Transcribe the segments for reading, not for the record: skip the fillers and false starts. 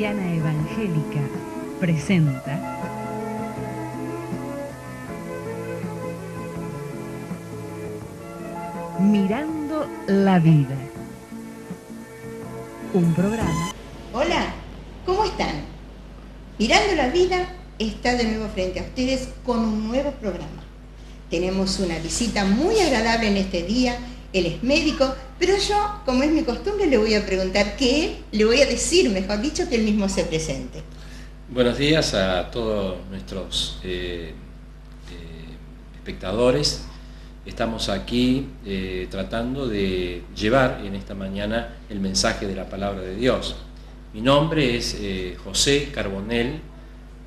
Cristiana Evangélica presenta Mirando la Vida, un programa. Hola, ¿cómo están? Mirando la Vida está de nuevo frente a ustedes con un nuevo programa. Tenemos una visita muy agradable en este día. Él es médico, pero yo, como es mi costumbre, le voy a preguntar le voy a decir, mejor dicho, que él mismo se presente. Buenos días a todos nuestros espectadores. Estamos aquí tratando de llevar en esta mañana el mensaje de la palabra de Dios. Mi nombre es José Carbonell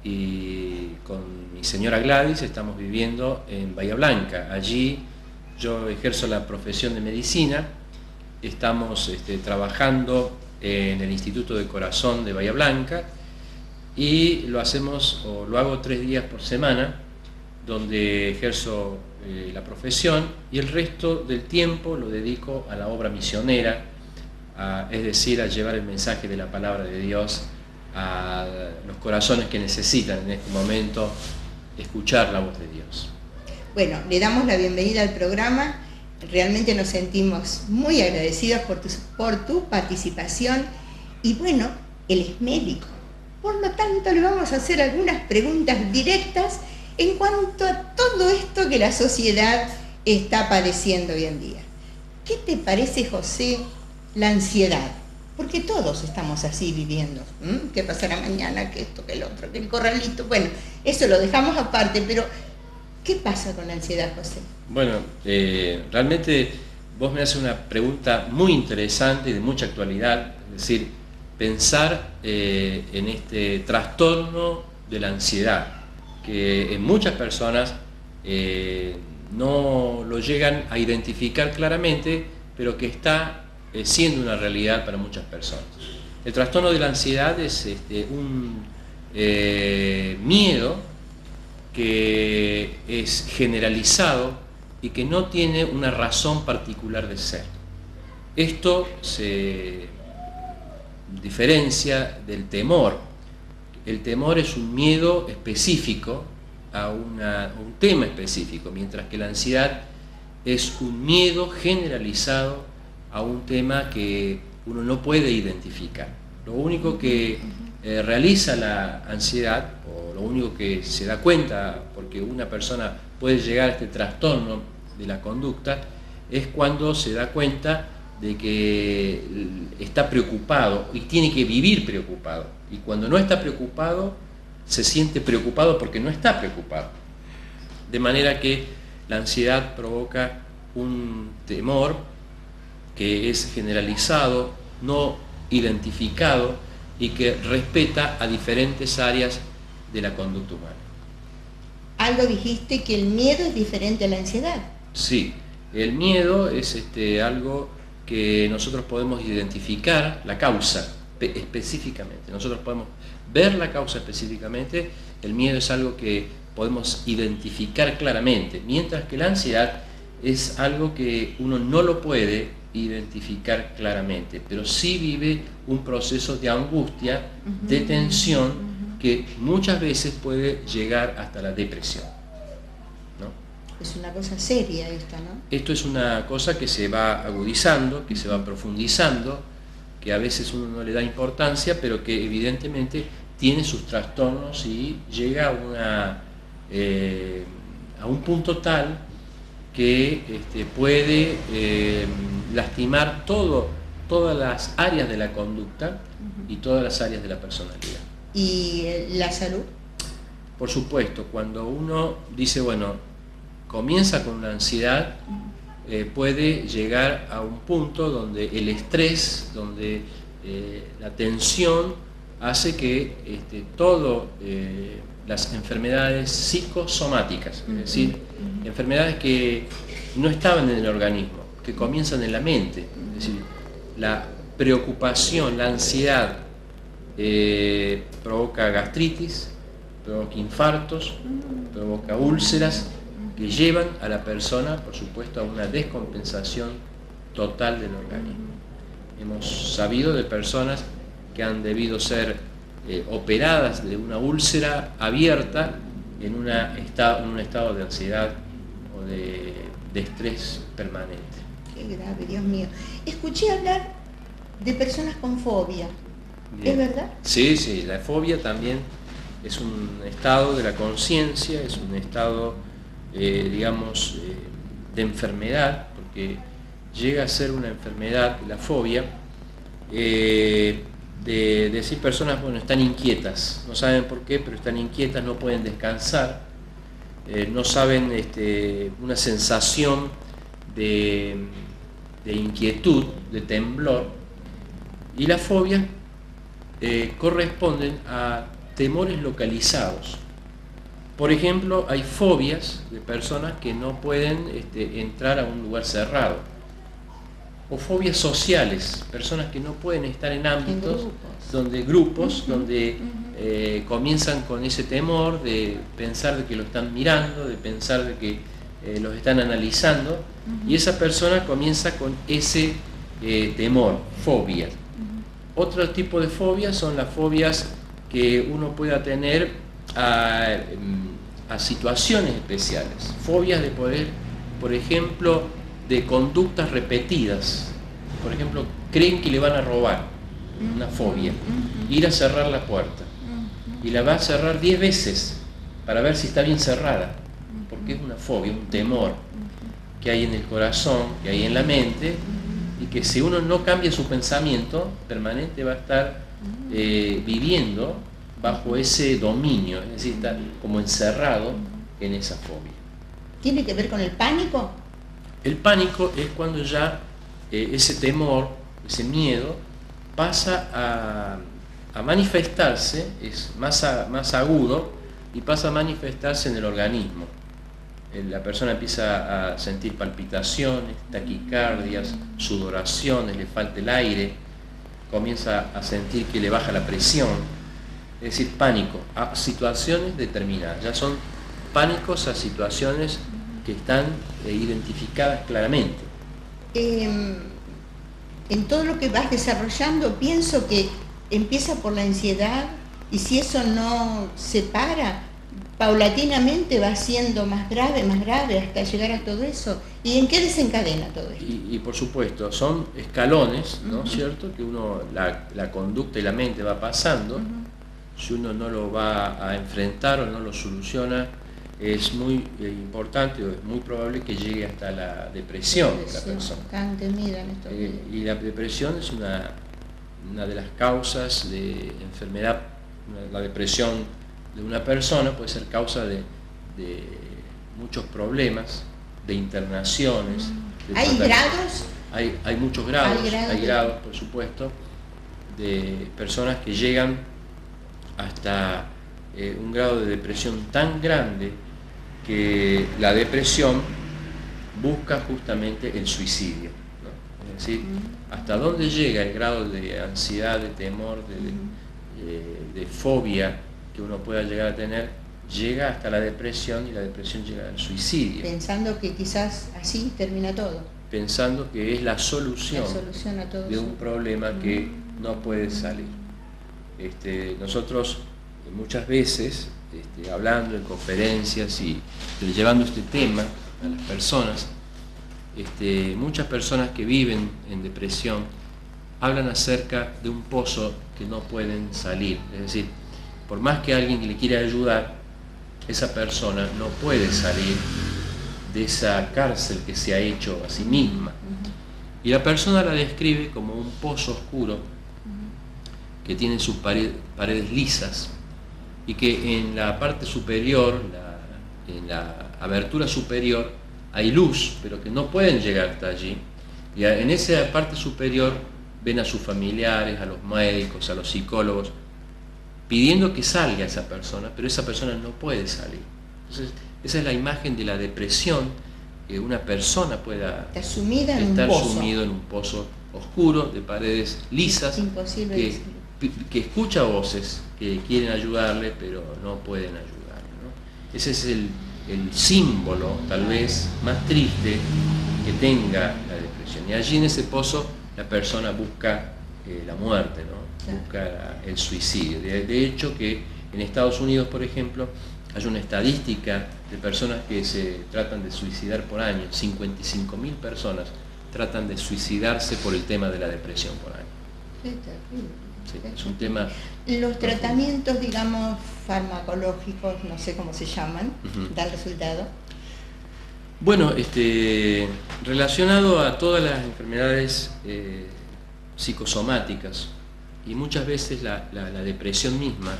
y con mi señora Gladys estamos viviendo en Bahía Blanca. Allí yo ejerzo la profesión de medicina. Estamos trabajando en el Instituto de Corazón de Bahía Blanca y lo hago 3 días por semana, donde ejerzo la profesión, y el resto del tiempo lo dedico a la obra misionera, es decir, a llevar el mensaje de la palabra de Dios a los corazones que necesitan en este momento escuchar la voz de Dios. Bueno, le damos la bienvenida al programa. Realmente nos sentimos muy agradecidos por tu participación. Y bueno, él es médico. Por lo tanto, le vamos a hacer algunas preguntas directas en cuanto a todo esto que la sociedad está padeciendo hoy en día. ¿Qué te parece, José, la ansiedad? Porque todos estamos así viviendo. ¿Qué pasará mañana? ¿Qué esto? ¿Qué el otro? ¿Qué el corralito? Bueno, eso lo dejamos aparte, pero ¿qué pasa con la ansiedad, José? Bueno, realmente vos me haces una pregunta muy interesante y de mucha actualidad, es decir, pensar en este trastorno de la ansiedad, que en muchas personas no lo llegan a identificar claramente, pero que está siendo una realidad para muchas personas. El trastorno de la ansiedad es un miedo que es generalizado y que no tiene una razón particular de ser. Esto se diferencia del temor. El temor es un miedo específico a un tema específico, mientras que la ansiedad es un miedo generalizado a un tema que uno no puede identificar. Lo único que realiza la ansiedad, o lo único que se da cuenta porque una persona puede llegar a este trastorno de la conducta, es cuando se da cuenta de que está preocupado y tiene que vivir preocupado. Y cuando no está preocupado, se siente preocupado porque no está preocupado. De manera que la ansiedad provoca un temor que es generalizado, no identificado y que respeta a diferentes áreas de la conducta humana. Algo dijiste que el miedo es diferente a la ansiedad. Sí, el miedo es algo que nosotros podemos identificar la causa específicamente. Nosotros podemos ver la causa específicamente. El miedo es algo que podemos identificar claramente, mientras que la ansiedad es algo que uno no lo puede identificar claramente, pero sí vive un proceso de angustia, de tensión, que muchas veces puede llegar hasta la depresión, ¿no? Es una cosa seria esta, ¿no? Esto es una cosa que se va agudizando, que se va profundizando, que a veces uno no le da importancia, pero que evidentemente tiene sus trastornos y llega a un punto tal que puede lastimar todas las áreas de la conducta y todas las áreas de la personalidad. ¿Y la salud? Por supuesto, cuando uno dice, bueno, comienza con una ansiedad, puede llegar a un punto donde el estrés, donde la tensión hace que todas las enfermedades psicosomáticas, es decir, enfermedades que no estaban en el organismo, que comienzan en la mente, es decir, la preocupación, la ansiedad provoca gastritis, provoca infartos, provoca úlceras, que llevan a la persona, por supuesto, a una descompensación total del organismo. Hemos sabido de personas que han debido ser operadas de una úlcera abierta en un estado de ansiedad o de estrés permanente. Qué grave, Dios mío. Escuché hablar de personas con fobia. Bien. ¿Es verdad? Sí, la fobia también es un estado de la conciencia, es un estado, digamos, de enfermedad, porque llega a ser una enfermedad, la fobia, de decir personas, bueno, están inquietas, no saben por qué, pero están inquietas, no pueden descansar, no saben, una sensación de inquietud, de temblor, y la fobia corresponden a temores localizados. Por ejemplo, hay fobias de personas que no pueden entrar a un lugar cerrado, o fobias sociales, personas que no pueden estar en ámbitos donde comienzan con ese temor de pensar de que lo están mirando, de pensar de que los están analizando, y esa persona comienza con ese temor, fobia. Otro tipo de fobias son las fobias que uno pueda tener a situaciones especiales, fobias de poder, por ejemplo, de conductas repetidas. Por ejemplo, creen que le van a robar, una fobia, ir a cerrar la puerta, y la va a cerrar 10 veces para ver si está bien cerrada, porque es una fobia, un temor que hay en el corazón, que hay en la mente, y que si uno no cambia su pensamiento permanente va a estar viviendo bajo ese dominio, es decir, está como encerrado en esa fobia. ¿Tiene que ver con el pánico? El pánico es cuando ya ese temor, ese miedo, pasa a manifestarse, es más agudo, y pasa a manifestarse en el organismo. La persona empieza a sentir palpitaciones, taquicardias, sudoraciones, le falta el aire, comienza a sentir que le baja la presión, es decir, pánico a situaciones determinadas. Ya son pánicos a situaciones que están identificadas claramente. En todo lo que vas desarrollando pienso que empieza por la ansiedad, y si eso no se para, paulatinamente va siendo más grave hasta llegar a todo eso. ¿Y en qué desencadena todo esto? Y por supuesto, son escalones, ¿no es cierto? Que uno, la conducta y la mente va pasando. Si uno no lo va a enfrentar o no lo soluciona, es muy importante, o es muy probable que llegue hasta la depresión de la persona. Tan temida en estos días. Y la depresión es una de las causas de enfermedad. La depresión de una persona puede ser causa de muchos problemas, de internaciones. ¿Hay grados? Hay muchos grados, ¿Hay grados, por supuesto, de personas que llegan hasta un grado de depresión tan grande que la depresión busca justamente el suicidio, ¿no? Es decir, hasta dónde llega el grado de ansiedad, de temor, de fobia que uno pueda llegar a tener, llega hasta la depresión, y la depresión llega al suicidio. Pensando que quizás así termina todo. Pensando que es la solución a todo de un problema que no puede salir. Nosotros muchas veces, hablando en conferencias y llevando este tema a las personas, muchas personas que viven en depresión hablan acerca de un pozo que no pueden salir. Es decir, por más que alguien le quiera ayudar, esa persona no puede salir de esa cárcel que se ha hecho a sí misma. Y la persona la describe como un pozo oscuro que tiene sus paredes lisas, y que en la parte superior, en la abertura superior, hay luz, pero que no pueden llegar hasta allí. Y en esa parte superior ven a sus familiares, a los médicos, a los psicólogos, pidiendo que salga esa persona, pero esa persona no puede salir. Entonces, esa es la imagen de la depresión, que una persona pueda estar sumido en un pozo oscuro, de paredes lisas, que escucha voces que quieren ayudarle, pero no pueden ayudarle, ¿no? Ese es el símbolo, tal vez, más triste que tenga la depresión. Y allí en ese pozo la persona busca la muerte, ¿no? Busca el suicidio. De hecho, que en Estados Unidos, por ejemplo, hay una estadística de personas que se tratan de suicidar por año. 55.000 personas tratan de suicidarse por el tema de la depresión por año. Sí, es un tema... Los tratamientos, digamos, farmacológicos, no sé cómo se llaman, dan resultado. Bueno, relacionado a todas las enfermedades psicosomáticas, y muchas veces la depresión misma,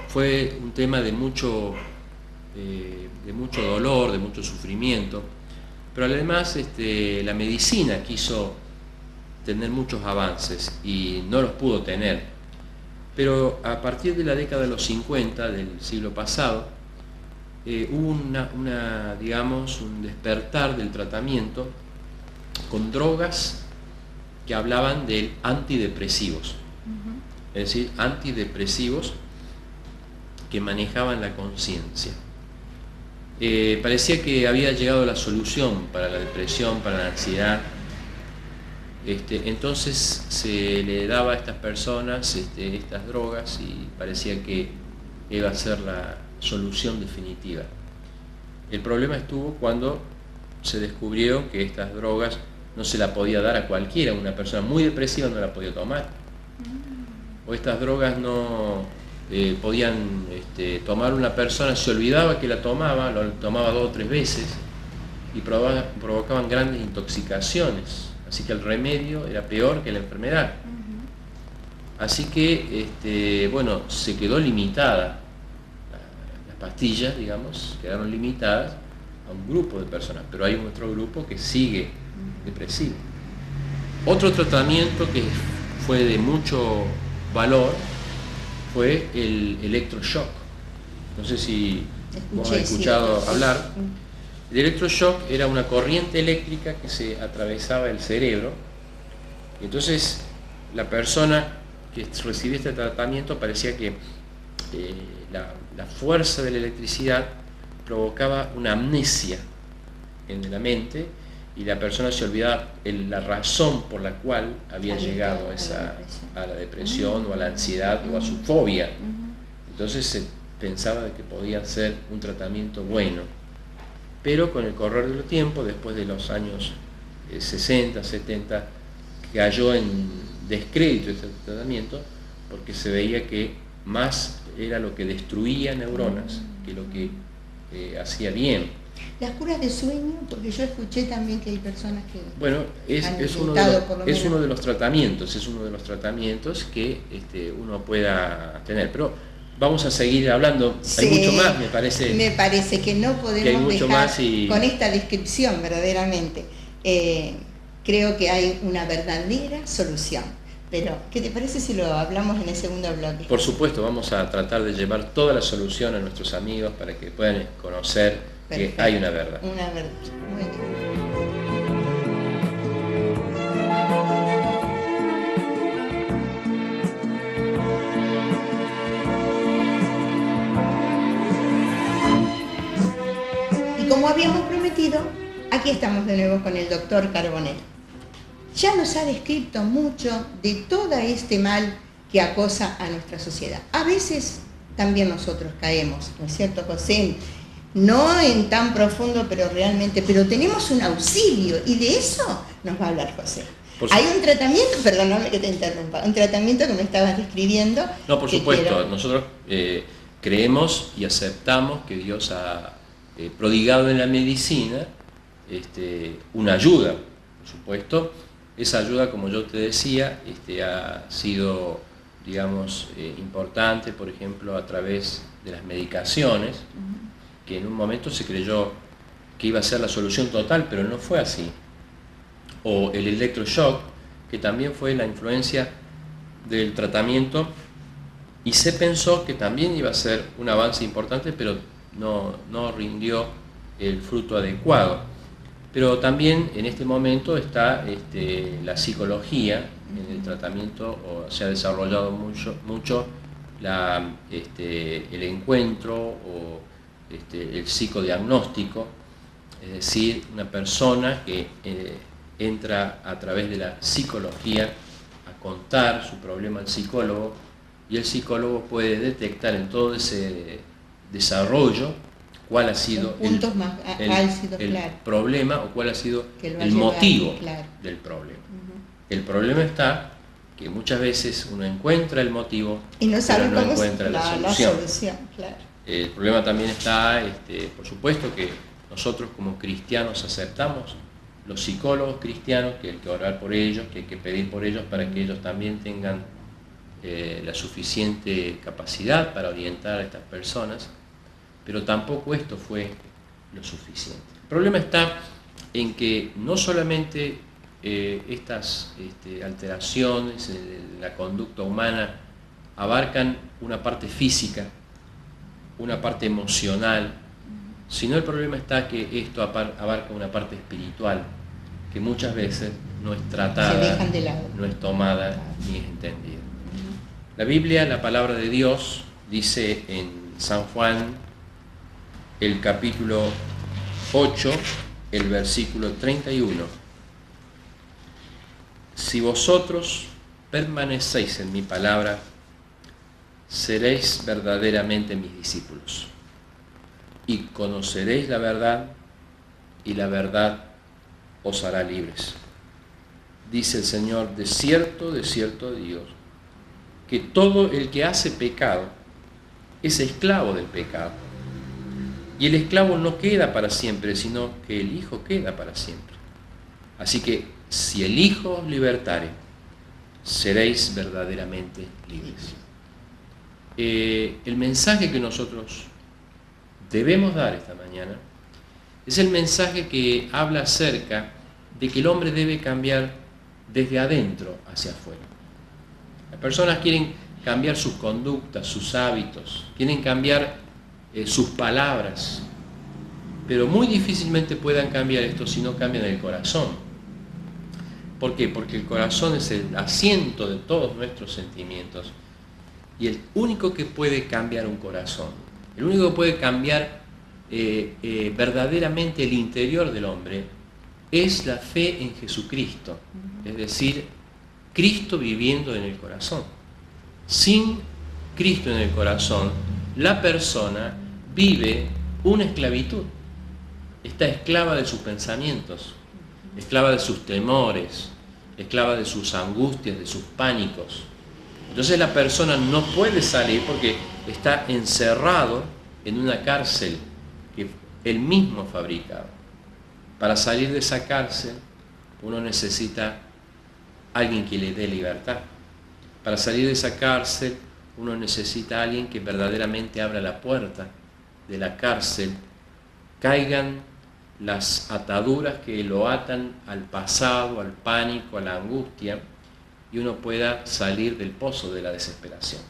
fue un tema de mucho dolor, de mucho sufrimiento, pero además la medicina quiso tener muchos avances y no los pudo tener. Pero a partir de la década de los 50 del siglo pasado, hubo digamos, un despertar del tratamiento con drogas que hablaban de antidepresivos, es decir, antidepresivos que manejaban la conciencia. Parecía que había llegado la solución para la depresión, para la ansiedad. Entonces se le daba a estas personas estas drogas y parecía que iba a ser la solución definitiva. El problema estuvo cuando se descubrió que estas drogas no se la podía dar a cualquiera. Una persona muy depresiva no la podía tomar, o estas drogas no podían tomar una persona, se olvidaba que la tomaba, lo tomaba 2 o 3 veces y provocaban grandes intoxicaciones, así que el remedio era peor que la enfermedad. Así que bueno, se quedó limitada, las pastillas, digamos, quedaron limitadas a un grupo de personas, pero hay otro grupo que sigue depresivo. Otro tratamiento que fue de mucho valor fue el electroshock. No sé si vos has escuchado hablar. El electroshock era una corriente eléctrica que se atravesaba el cerebro, y entonces la persona que recibía este tratamiento parecía que la fuerza de la electricidad provocaba una amnesia en la mente, y la persona se olvidaba la razón por la cual había llegado a la depresión o a la ansiedad o a su fobia. Entonces se pensaba de que podía ser un tratamiento bueno, pero con el correr del tiempo, después de los años 60, 70, cayó en descrédito este tratamiento, porque se veía que más era lo que destruía neuronas que lo que hacía bien. Las curas de sueño, porque yo escuché también que hay personas que... Bueno, es uno de los tratamientos que uno pueda tener, pero vamos a seguir hablando. Sí, hay mucho más, me parece. Me parece que no podemos dejar con esta descripción, verdaderamente. Creo que hay una verdadera solución. Pero, ¿qué te parece si lo hablamos en el segundo bloque? Por supuesto, vamos a tratar de llevar toda la solución a nuestros amigos para que puedan conocer que hay una verdad. Una verdad. Muy bien. Y como habíamos prometido, aquí estamos de nuevo con el doctor Carbonell. Ya nos ha descrito mucho de todo este mal que acosa a nuestra sociedad. A veces también nosotros caemos, ¿no es cierto, José? No en tan profundo, pero realmente, pero tenemos un auxilio, y de eso nos va a hablar José. Hay un tratamiento, perdóname que te interrumpa, un tratamiento que me estabas describiendo. No, por supuesto, nosotros creemos y aceptamos que Dios ha prodigado en la medicina una ayuda, por supuesto. Esa ayuda, como yo te decía, ha sido, digamos, importante, por ejemplo, a través de las medicaciones, que en un momento se creyó que iba a ser la solución total, pero no fue así. O el electroshock, que también fue la influencia del tratamiento, y se pensó que también iba a ser un avance importante, pero no rindió el fruto adecuado. Pero también en este momento está la psicología en el tratamiento, o se ha desarrollado mucho el encuentro o el psicodiagnóstico, es decir, una persona que entra a través de la psicología a contar su problema al psicólogo, y el psicólogo puede detectar en todo ese desarrollo cuál ha sido el problema o cuál ha sido el motivo del problema. El problema está que muchas veces uno encuentra el motivo y no sabe pero no cómo encuentra la solución. Claro. El problema también está, por supuesto, que nosotros como cristianos aceptamos los psicólogos cristianos, que hay que orar por ellos, que hay que pedir por ellos para que ellos también tengan la suficiente capacidad para orientar a estas personas, pero tampoco esto fue lo suficiente. El problema está en que no solamente estas alteraciones en la conducta humana abarcan una parte física, una parte emocional, sino el problema está que esto abarca una parte espiritual que muchas veces no es tratada, no es tomada ni es entendida. La Biblia, la palabra de Dios, dice en San Juan, el capítulo 8, el versículo 31. Si vosotros permanecéis en mi palabra, seréis verdaderamente mis discípulos, y conoceréis la verdad, y la verdad os hará libres. Dice el Señor, de cierto Dios, que todo el que hace pecado es esclavo del pecado. Y el esclavo no queda para siempre, sino que el Hijo queda para siempre. Así que si el Hijo os libertare, seréis verdaderamente libres. El mensaje que nosotros debemos dar esta mañana es el mensaje que habla acerca de que el hombre debe cambiar desde adentro hacia afuera. Las personas quieren cambiar sus conductas, sus hábitos, quieren cambiar sus palabras, pero muy difícilmente puedan cambiar esto si no cambian el corazón. ¿Por qué? Porque el corazón es el asiento de todos nuestros sentimientos, y el único que puede cambiar un corazón, el único que puede cambiar verdaderamente el interior del hombre, es la fe en Jesucristo, es decir, Cristo viviendo en el corazón. Sin Cristo en el corazón, la persona vive una esclavitud, está esclava de sus pensamientos, esclava de sus temores, esclava de sus angustias, de sus pánicos. Entonces la persona no puede salir porque está encerrado en una cárcel que él mismo ha fabricado. Para salir de esa cárcel, uno necesita alguien que le dé libertad. Para salir de esa cárcel, uno necesita alguien que verdaderamente abra la puerta de la cárcel, caigan las ataduras que lo atan al pasado, al pánico, a la angustia, y uno pueda salir del pozo de la desesperación.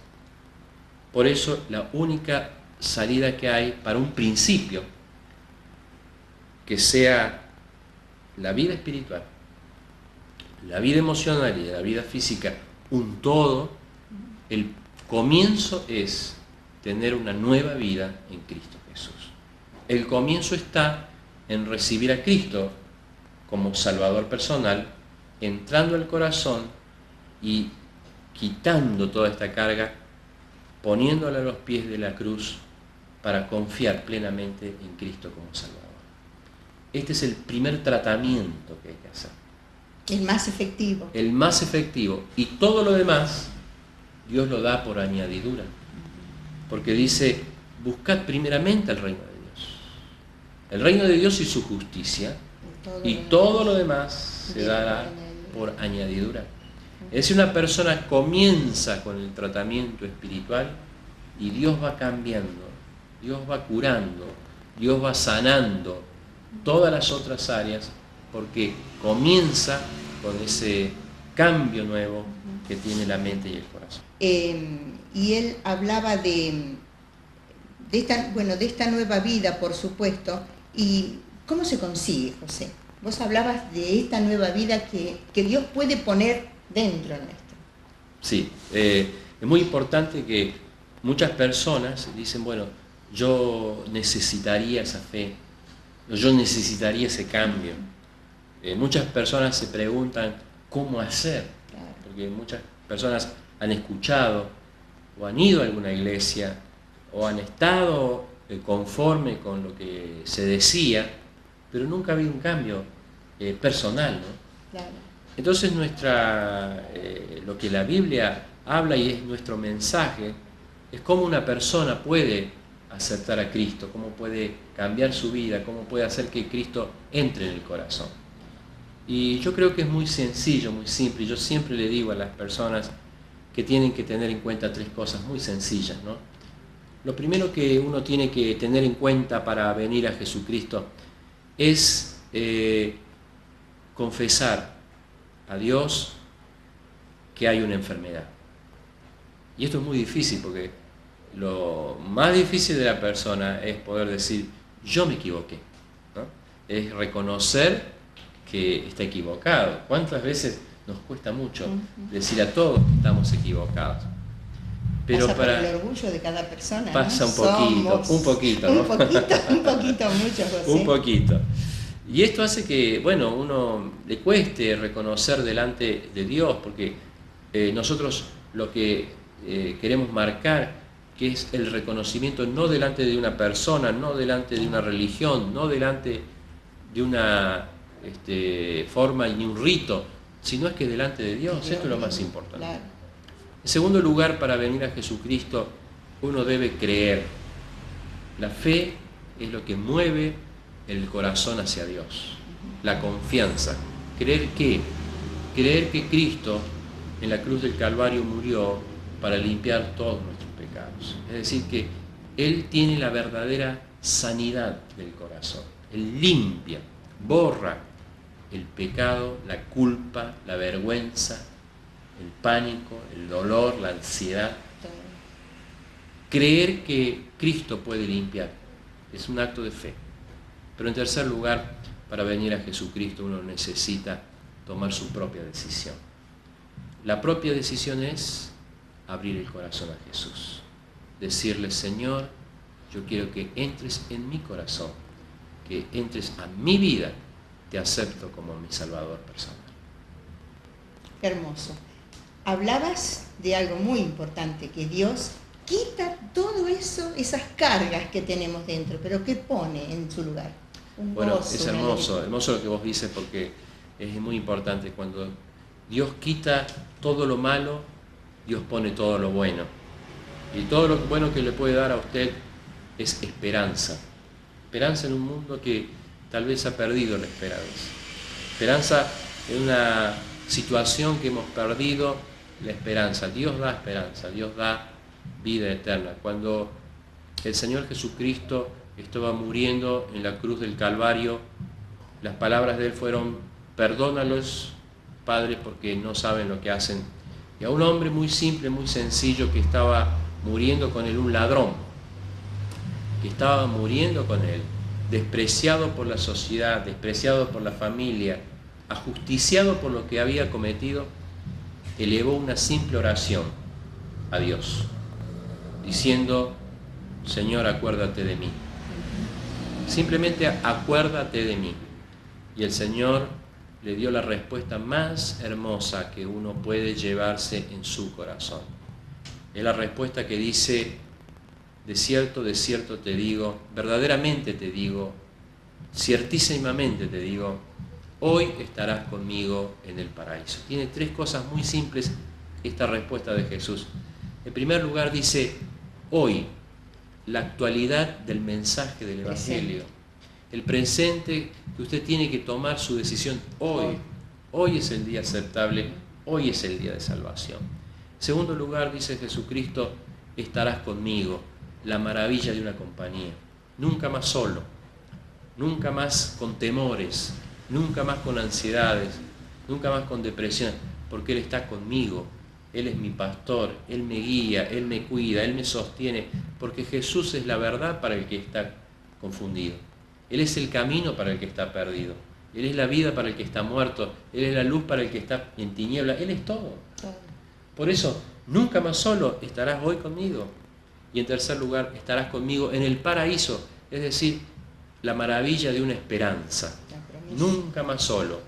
Por eso la única salida que hay para un principio que sea la vida espiritual, la vida emocional y la vida física, un todo, el comienzo es tener una nueva vida en Cristo Jesús. El comienzo está en recibir a Cristo como Salvador personal, entrando al corazón y quitando toda esta carga, poniéndola a los pies de la cruz para confiar plenamente en Cristo como Salvador. Este es el primer tratamiento que hay que hacer. El más efectivo. El más efectivo. Y todo lo demás, Dios lo da por añadidura. Porque dice, buscad primeramente el reino de Dios. El reino de Dios y su justicia. Y todo lo demás se dará por añadidura. Es decir, una persona comienza con el tratamiento espiritual y Dios va cambiando, Dios va curando, Dios va sanando todas las otras áreas, porque comienza con ese cambio nuevo que tiene la mente y el corazón. Y él hablaba de esta nueva vida, por supuesto. ¿Y cómo se consigue, José? Vos hablabas de esta nueva vida que Dios puede poner dentro nuestro. Sí, es muy importante que muchas personas dicen, bueno, yo necesitaría esa fe, yo necesitaría ese cambio. Muchas personas se preguntan cómo hacer, Claro. porque muchas personas han escuchado o han ido a alguna iglesia o han estado conforme con lo que se decía, pero nunca ha habido un cambio personal, ¿no? Claro. Entonces lo que la Biblia habla y es nuestro mensaje, es cómo una persona puede aceptar a Cristo, cómo puede cambiar su vida, cómo puede hacer que Cristo entre en el corazón. Y yo creo que es muy sencillo, muy simple. Yo siempre le digo a las personas que tienen que tener en cuenta 3 cosas muy sencillas, ¿no? Lo primero que uno tiene que tener en cuenta para venir a Jesucristo es confesar a Dios que hay una enfermedad. Y esto es muy difícil porque lo más difícil de la persona es poder decir, yo me equivoqué, ¿no? Es reconocer que está equivocado. ¿Cuántas veces nos cuesta mucho decir a todos que estamos equivocados? Pero pasa por el orgullo de cada persona, pasa ¿no? un poquito, ¿no? un poquito mucho, José. Un poquito. Y esto hace que, bueno, uno le cueste reconocer delante de Dios, porque nosotros lo que queremos marcar, que es el reconocimiento no delante de una persona, no delante de una religión, no delante de una forma ni un rito, sino es que delante de Dios. Esto es lo más importante. Claro. En segundo lugar, para venir a Jesucristo, uno debe creer. La fe es lo que mueve el corazón hacia Dios. La confianza. Creer que Cristo en la cruz del Calvario murió para limpiar todos nuestros pecados. Es decir, que Él tiene la verdadera sanidad del corazón. Él limpia, borra el pecado, la culpa, la vergüenza, el pánico, el dolor, la ansiedad. Creer que Cristo puede limpiar es un acto de fe. Pero en tercer lugar, para venir a Jesucristo uno necesita tomar su propia decisión. La propia decisión es abrir el corazón a Jesús. Decirle, Señor, yo quiero que entres en mi corazón, que entres a mi vida, te acepto como mi Salvador personal. Hermoso. Hablabas de algo muy importante, que Dios quita todo eso, esas cargas que tenemos dentro, pero ¿qué pone en su lugar? Un Bueno, gozo, es una hermoso alegría. lo que vos dices, porque es muy importante. Cuando Dios quita todo lo malo, Dios pone todo lo bueno. Y todo lo bueno que le puede dar a usted es esperanza. Esperanza en un mundo que tal vez ha perdido la esperanza. Esperanza en una situación que hemos perdido la esperanza. Dios da vida eterna. Cuando el Señor Jesucristo estaba muriendo en la cruz del Calvario, las palabras de Él fueron, perdónalos, Padre, porque no saben lo que hacen. Y a un hombre muy simple, muy sencillo, que estaba muriendo con Él, un ladrón, que estaba muriendo con Él, despreciado por la sociedad, despreciado por la familia, ajusticiado por lo que había cometido, elevó una simple oración a Dios, diciendo, Señor, acuérdate de mí. Simplemente acuérdate de mí. Y el Señor le dio la respuesta más hermosa que uno puede llevarse en su corazón. Es la respuesta que dice, de cierto te digo, verdaderamente te digo, ciertísimamente te digo, hoy estarás conmigo en el paraíso. Tiene 3 cosas muy simples esta respuesta de Jesús. En primer lugar dice, hoy, la actualidad del mensaje del Evangelio. El presente que usted tiene que tomar su decisión hoy. Hoy es el día aceptable, hoy es el día de salvación. En segundo lugar dice Jesucristo, estarás conmigo, la maravilla de una compañía. Nunca más solo, nunca más con temores, nunca más con ansiedades, nunca más con depresión, porque Él está conmigo. Él es mi pastor, Él me guía, Él me cuida, Él me sostiene, porque Jesús es la verdad para el que está confundido. Él es el camino para el que está perdido. Él es la vida para el que está muerto. Él es la luz para el que está en tinieblas. Él es todo. Por eso, nunca más solo estarás hoy conmigo. Y en tercer lugar, estarás conmigo en el paraíso, es decir, la maravilla de una esperanza. Nunca más solo.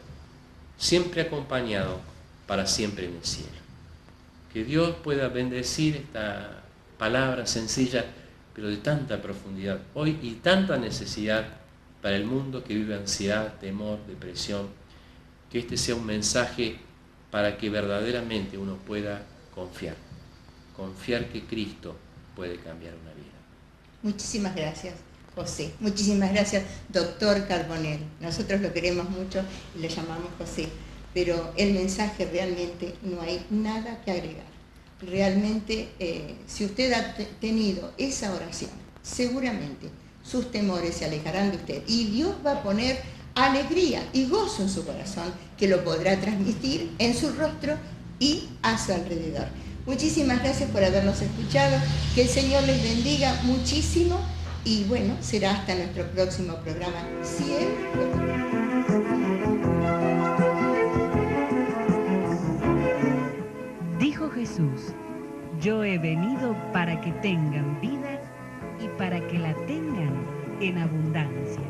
siempre acompañado, para siempre en el cielo. Que Dios pueda bendecir esta palabra sencilla, pero de tanta profundidad hoy y tanta necesidad para el mundo que vive ansiedad, temor, depresión. Que este sea un mensaje para que verdaderamente uno pueda confiar que Cristo puede cambiar una vida. Muchísimas gracias, José. Muchísimas gracias, doctor Carbonell. Nosotros lo queremos mucho y le llamamos José, pero el mensaje realmente no hay nada que agregar. Realmente, si usted ha tenido esa oración, seguramente sus temores se alejarán de usted y Dios va a poner alegría y gozo en su corazón, que lo podrá transmitir en su rostro y a su alrededor. Muchísimas gracias por habernos escuchado, que el Señor les bendiga muchísimo y bueno, será hasta nuestro próximo programa, si Él lo permite. Dijo Jesús: yo he venido para que tengan vida y para que la tengan en abundancia.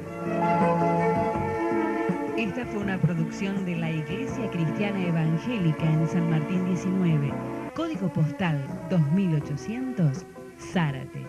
Esta fue una producción de la Iglesia Cristiana Evangélica en San Martín 19, código postal 2800, Zárate.